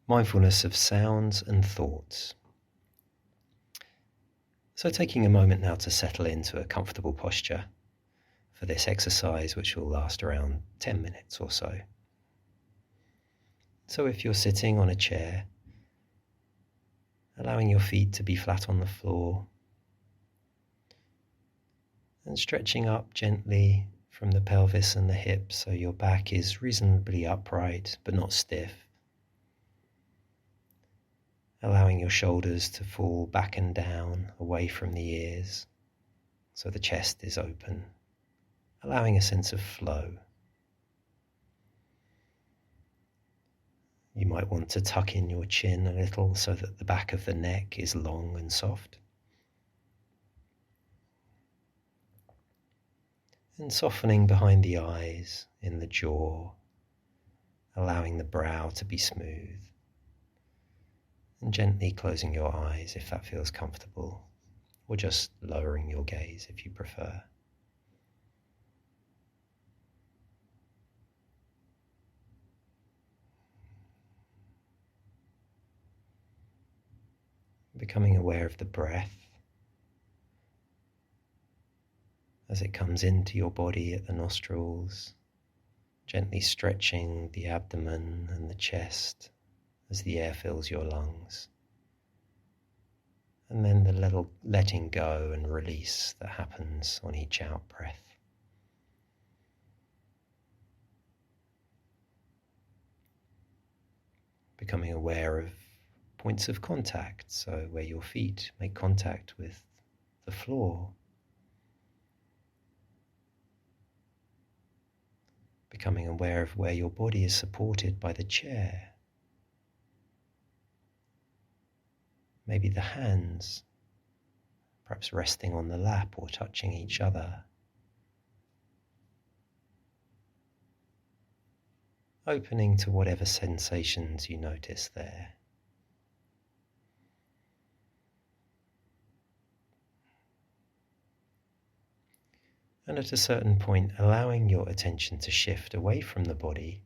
mindfulness of sounds and thoughts. So taking a moment now to settle into a comfortable posture for this exercise, which will last around 10 minutes or so. So if you're sitting on a chair, allowing your feet to be flat on the floor and stretching up gently from the pelvis and the hips so your back is reasonably upright but not stiff. Allowing your shoulders to fall back and down away from the ears so the chest is open, allowing a sense of flow. You might want to tuck in your chin a little so that the back of the neck is long and soft. And softening behind the eyes, in the jaw, allowing the brow to be smooth. And gently closing your eyes if that feels comfortable, or just lowering your gaze if you prefer. Becoming aware of the breath as it comes into your body at the nostrils, gently stretching the abdomen and the chest as the air fills your lungs. And then the little letting go and release that happens on each out breath. Becoming aware of points of contact, so where your feet make contact with the floor. Becoming aware of where your body is supported by the chair. Maybe the hands, perhaps resting on the lap or touching each other. Opening to whatever sensations you notice there. And at a certain point, allowing your attention to shift away from the body,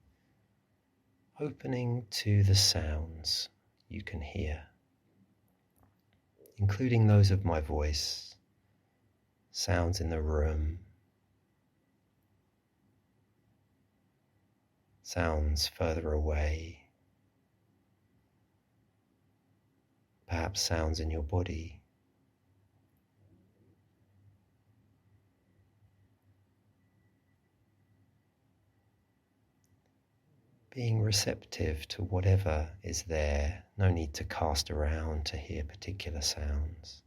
opening to the sounds you can hear, including those of my voice, sounds in the room, sounds further away, perhaps sounds in your body. Being receptive to whatever is there, no need to cast around to hear particular sounds.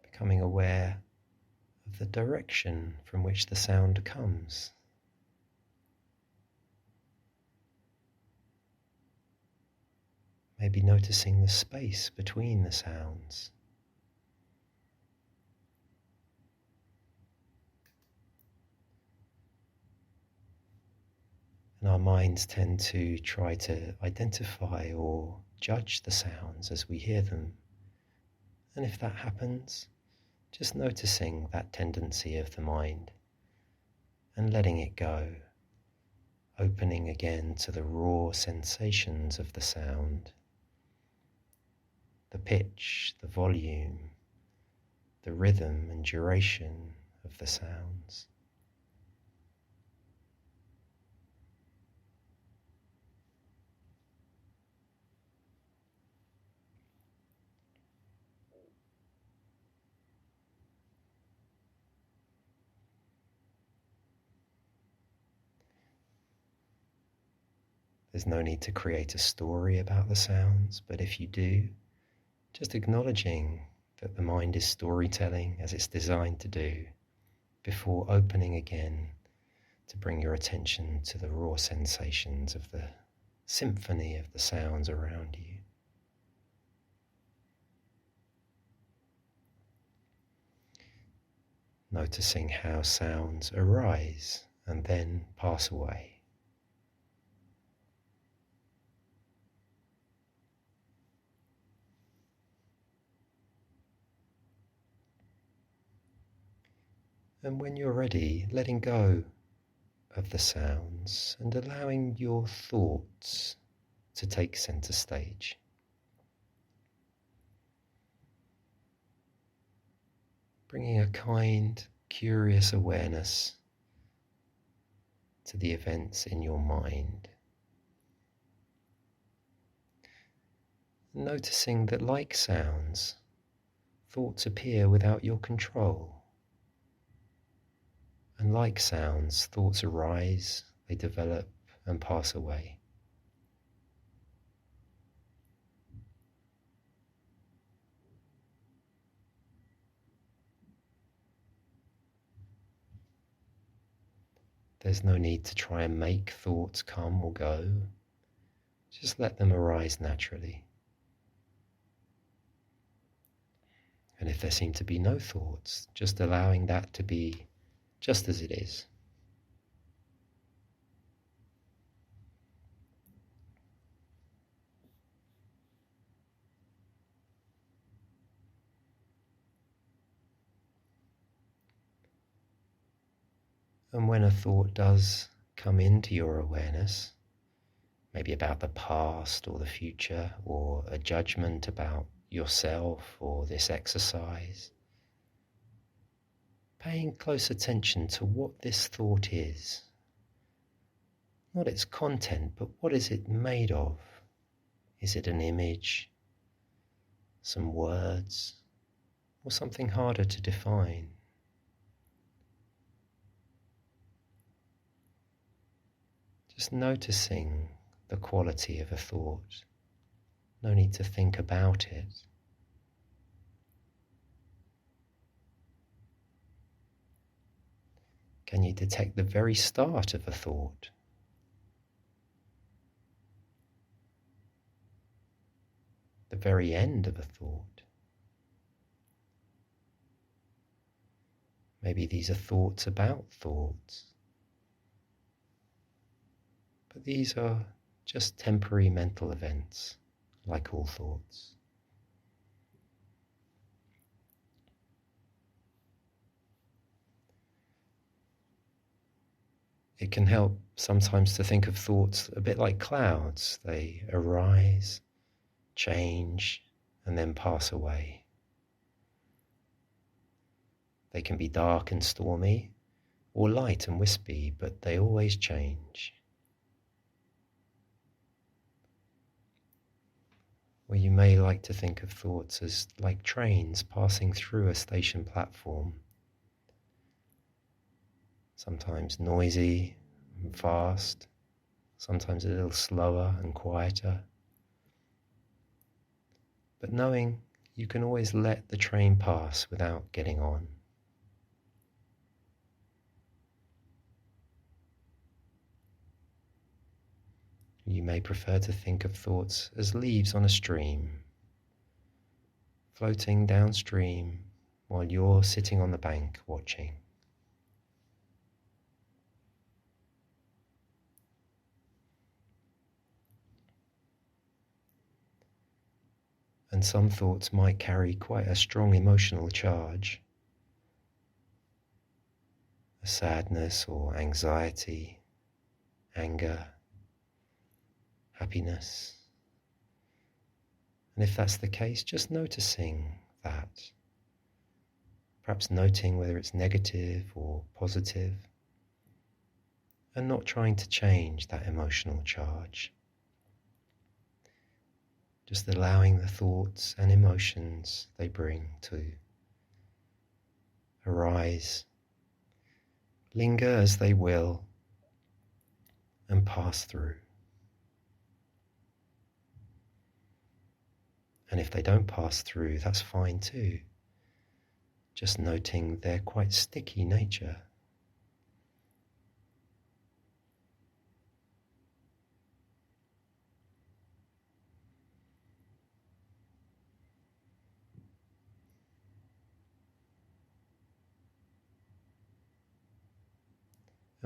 Becoming aware of the direction from which the sound comes. Maybe noticing the space between the sounds. And our minds tend to try to identify or judge the sounds as we hear them. And if that happens, just noticing that tendency of the mind and letting it go, opening again to the raw sensations of the sound. The pitch, the volume, the rhythm and duration of the sounds. There's no need to create a story about the sounds, but if you do, just acknowledging that the mind is storytelling as it's designed to do, before opening again to bring your attention to the raw sensations of the symphony of the sounds around you. Noticing how sounds arise and then pass away. And when you're ready, letting go of the sounds and allowing your thoughts to take center stage. Bringing a kind, curious awareness to the events in your mind. Noticing that, like sounds, thoughts appear without your control. And like sounds, thoughts arise, they develop and pass away. There's no need to try and make thoughts come or go. Just let them arise naturally. And if there seem to be no thoughts, just allowing that to be just as it is. And when a thought does come into your awareness, maybe about the past or the future, or a judgment about yourself or this exercise, paying close attention to what this thought is. Not its content, but what is it made of? Is it an image, some words, or something harder to define? Just noticing the quality of a thought. No need to think about it. Can you detect the very start of a thought? The very end of a thought? Maybe these are thoughts about thoughts. But these are just temporary mental events, like all thoughts. It can help sometimes to think of thoughts a bit like clouds. They arise, change, and then pass away. They can be dark and stormy, or light and wispy, but they always change. Or you may like to think of thoughts as like trains passing through a station platform. Sometimes noisy and fast, sometimes a little slower and quieter. But knowing you can always let the train pass without getting on. You may prefer to think of thoughts as leaves on a stream, floating downstream while you're sitting on the bank watching. And some thoughts might carry quite a strong emotional charge, a sadness or anxiety, anger, happiness. And if that's the case, just noticing that. Perhaps noting whether it's negative or positive, and not trying to change that emotional charge. Just allowing the thoughts and emotions they bring to arise, linger as they will, and pass through. And if they don't pass through, that's fine too. Just noting their quite sticky nature.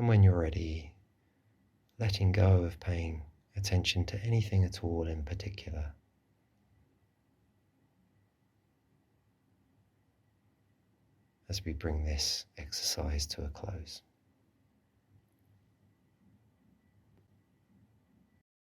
And when you're ready, letting go of paying attention to anything at all in particular. as we bring this exercise to a close.